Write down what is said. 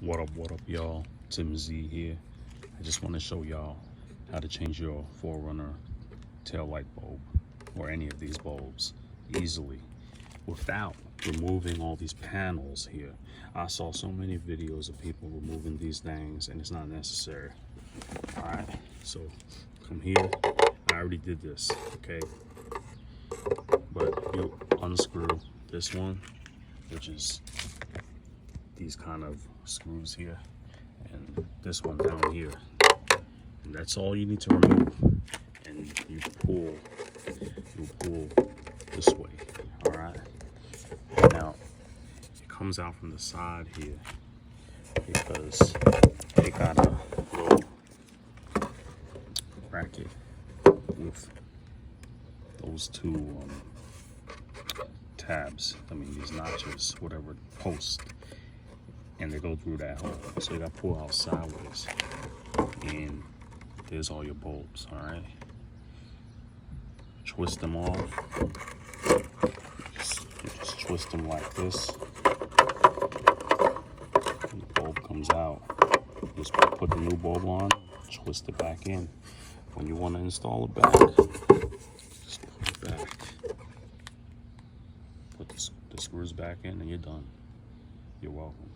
What up, y'all? Tim Z here. I just want to show y'all how to change your 4Runner tail light bulb or any of these bulbs easily without removing all these panels here. I saw so many videos of people removing these things and it's not necessary. All right, so come here. I already did this, okay? But you unscrew this one, which is these kind of screws here, and this one down here, and that's all you need to remove. And you pull this way. All right, now it comes out from the side here because it got a little bracket with those two tabs, these notches, whatever, posts, and they go through that hole. So you gotta pull out sideways, and there's all your bulbs. All right, twist them off. Just twist them like this. And the bulb comes out. Just put the new bulb on, twist it back in. When you want to install it back, just put it back. Put the screws back in, and you're done. You're welcome.